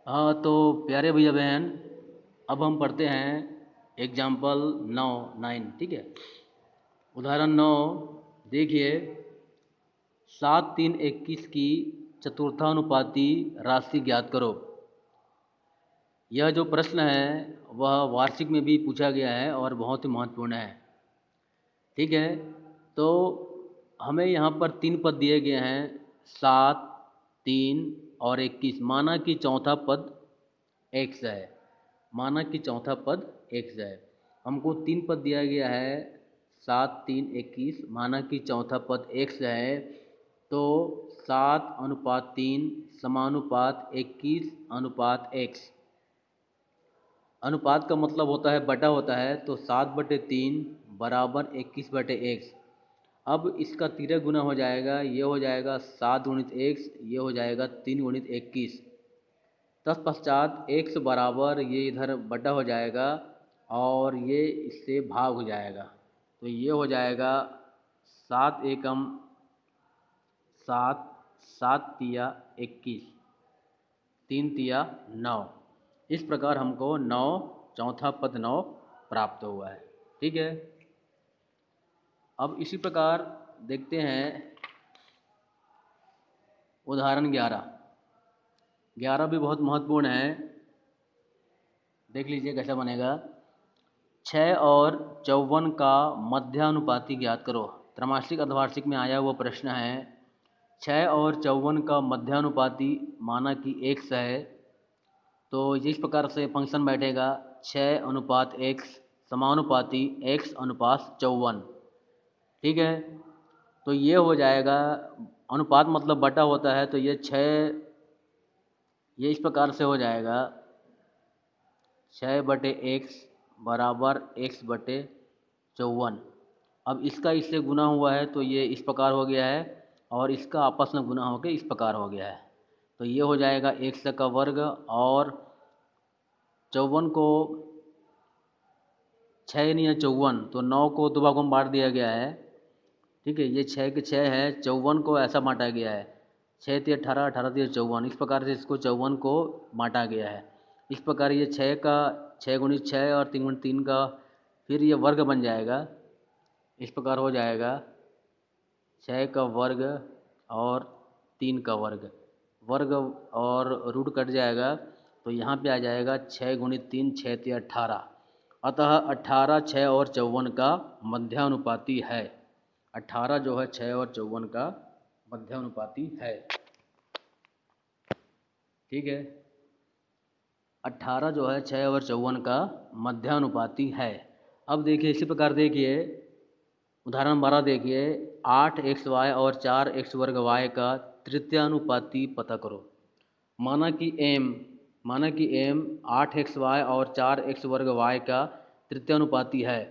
हाँ तो प्यारे भैया बहन, अब हम पढ़ते हैं एग्जाम्पल 9 ठीक है। उदाहरण 9 देखिए, 7 3 21 की चतुर्थानुपाती राशि ज्ञात करो। यह जो प्रश्न है वह वार्षिक में भी पूछा गया है और बहुत ही महत्वपूर्ण है। ठीक है, तो हमें यहाँ पर 3 पद दिए गए हैं, 7 3 और 21। माना कि चौथा पद एक्स है, माना कि चौथा पद एक्स है। हमको 3 पद दिया गया है, 7 3 21, माना कि चौथा पद एक्स है। तो 7:3 समानुपात 21:एक्स। अनुपात का मतलब होता है बटा होता है, तो 7/3 बराबर 21/एक्स। अब इसका तिरक गुना हो जाएगा, ये हो जाएगा 7 × x, ये हो जाएगा 3 × 21। तत्पश्चात x बराबर ये इधर बटा हो जाएगा और ये इससे भाग हो जाएगा। तो ये हो जाएगा 7 एकम 7, 7 तिया 21, 3 तिया 9। इस प्रकार हमको 9 चौथा पद 9 प्राप्त हुआ है। ठीक है, अब इसी प्रकार देखते हैं उदाहरण 11। 11 भी बहुत महत्वपूर्ण है, देख लीजिए कैसा बनेगा। 6 और 54 का मध्यानुपाती ज्ञात करो। त्रैमासिक अर्धवार्षिक में आया हुआ प्रश्न है। 6 और 54 का मध्यानुपाती माना कि x है, तो इस प्रकार से फंक्शन बैठेगा 6:x समानुपाती x:54। ठीक है, तो ये हो जाएगा, अनुपात मतलब बटा होता है, तो ये 6, ये इस प्रकार से हो जाएगा 6/x बराबर x/54। अब इसका इससे गुना हुआ है तो ये इस प्रकार हो गया है, और इसका आपस में गुना होकर इस प्रकार हो गया है। तो ये हो जाएगा x का वर्ग, और 54 को 6 नहीं है 54, तो 9 को 2 भागों में बांट दिया गया है। ठीक है, ये 6 के 6 है, 54 को ऐसा बांटा गया है, 6 तिया 18, 18 तिया 54। इस प्रकार से इसको 54 को बांटा गया है। इस प्रकार ये 6 का 6 × 6 और 3 × 3 का फिर ये वर्ग बन जाएगा। इस प्रकार हो जाएगा 6 का वर्ग और 3 का वर्ग, वर्ग और रूट कट जाएगा, तो यहाँ पे आ जाएगा 6 × 3 6 तिया 18। अतः 18 6 और 54 का मध्यानुपाती है। 18 जो है 6 और 54 का मध्यानुपाती है। ठीक है, 18 जो है 6 और 54 का मध्यानुपाती है। अब देखिए इसी प्रकार देखिए उदाहरण 12 देखिए, 8xy और 4x² का तृतीयानुपाती पता करो। माना कि m 8xy और 4x² का तृतीयानुपाती है,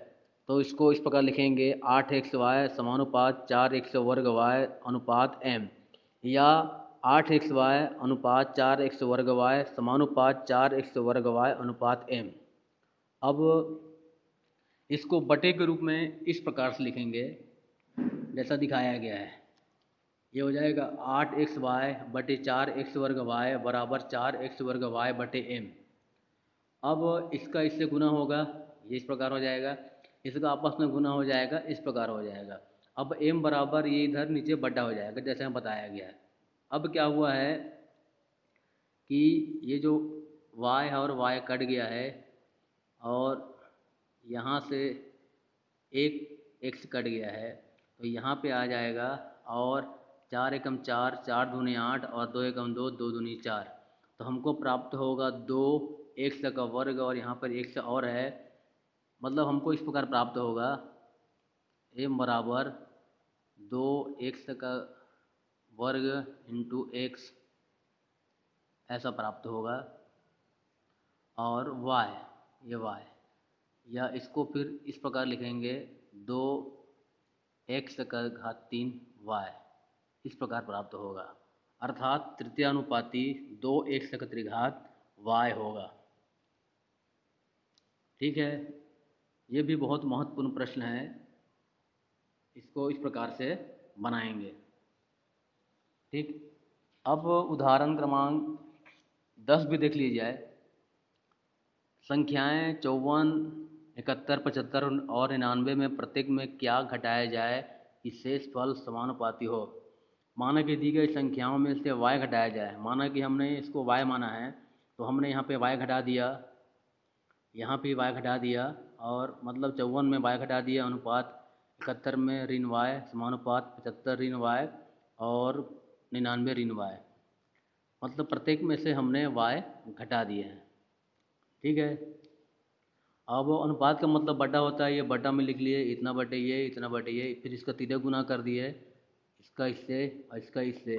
तो इसको इस प्रकार लिखेंगे 8xy समानुपात 4x² अनुपात m, या 8xy अनुपात 4x² समानुपात 4x² अनुपात m। अब इसको बटे के रूप में इस प्रकार से लिखेंगे जैसा दिखाया गया है। ये हो जाएगा 8xy/4x² बराबर 4x²y/m। अब इसका इससे गुना होगा, ये इस प्रकार हो जाएगा, इसका आपस में गुना हो जाएगा, इस प्रकार हो जाएगा। अब m बराबर ये इधर नीचे बटा हो जाएगा जैसे हम बताया गया है। अब क्या हुआ है कि ये जो y है और y कट गया है, और यहाँ से एक x कट गया है, तो यहाँ पे आ जाएगा, और 4 एकम 4, 4 दूनी 8 और 2 एकम 2, 2 दूनी 4। तो हमको प्राप्त होगा 2x का वर्ग, और यहाँ पर x और है, मतलब हमको इस प्रकार प्राप्त होगा m बराबर 2x का वर्ग इंटू x, ऐसा प्राप्त होगा। और y, ये y, या इसको फिर इस प्रकार लिखेंगे 2x3y, इस प्रकार प्राप्त होगा। अर्थात तृतीयानुपाती 2x3y होगा। ठीक है, ये भी बहुत महत्वपूर्ण प्रश्न है, इसको इस प्रकार से बनाएंगे। ठीक, अब उदाहरण क्रमांक 10 भी देख लीजिए। संख्याएं 54, 71, 75 और 99 में प्रत्येक में क्या घटाया जाए कि शेष फल समानुपाती हो। माना कि दी गई संख्याओं में से y घटाया जाए। माना कि हमने इसको y माना है, तो हमने यहाँ पे y घटा दिया, यहाँ पे y घटा दिया, और मतलब 54 में y घटा दिया अनुपात 71 में ऋण y समानुपात 75 ऋण y और 99 ऋण y। मतलब प्रत्येक में से हमने y घटा दिए हैं। ठीक है। अब अनुपात का मतलब बटा होता है, ये बटा में लिख लिए, इतना बटे ये, इतना बटे ये, फिर इसका सीधे गुना कर दिए, इसका इससे और इसका इससे।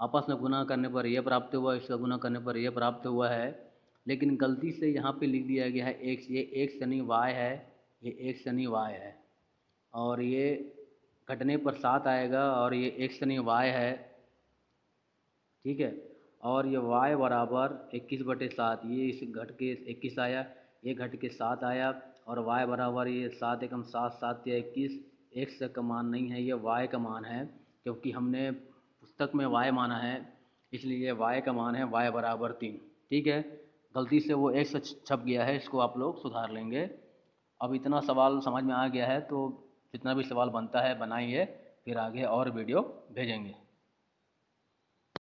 आपस में गुना करने पर यह प्राप्त हुआ, इसका गुना करने पर यह प्राप्त हुआ है। लेकिन गलती से यहाँ पे लिख दिया गया है x, ये x यानी y है, ये x यानी y है, और ये घटने पर 7 आएगा, और ये x यानी y है। ठीक है। और ये y बराबर 21/7, ये इस घट के 21 आया, ये घट के 7 आया, और y बराबर ये 7 एकम 7, 7 या 21। x का मान नहीं है, ये y का मान है, क्योंकि हमने पुस्तक में y माना है, इसलिए ये y का मान है y बराबर 3। ठीक है। गलती से वो x छप गया है, इसको आप लोग सुधार लेंगे। अब इतना सवाल समझ में आ गया है, तो जितना भी सवाल बनता है बनाइए, फिर आगे और वीडियो भेजेंगे।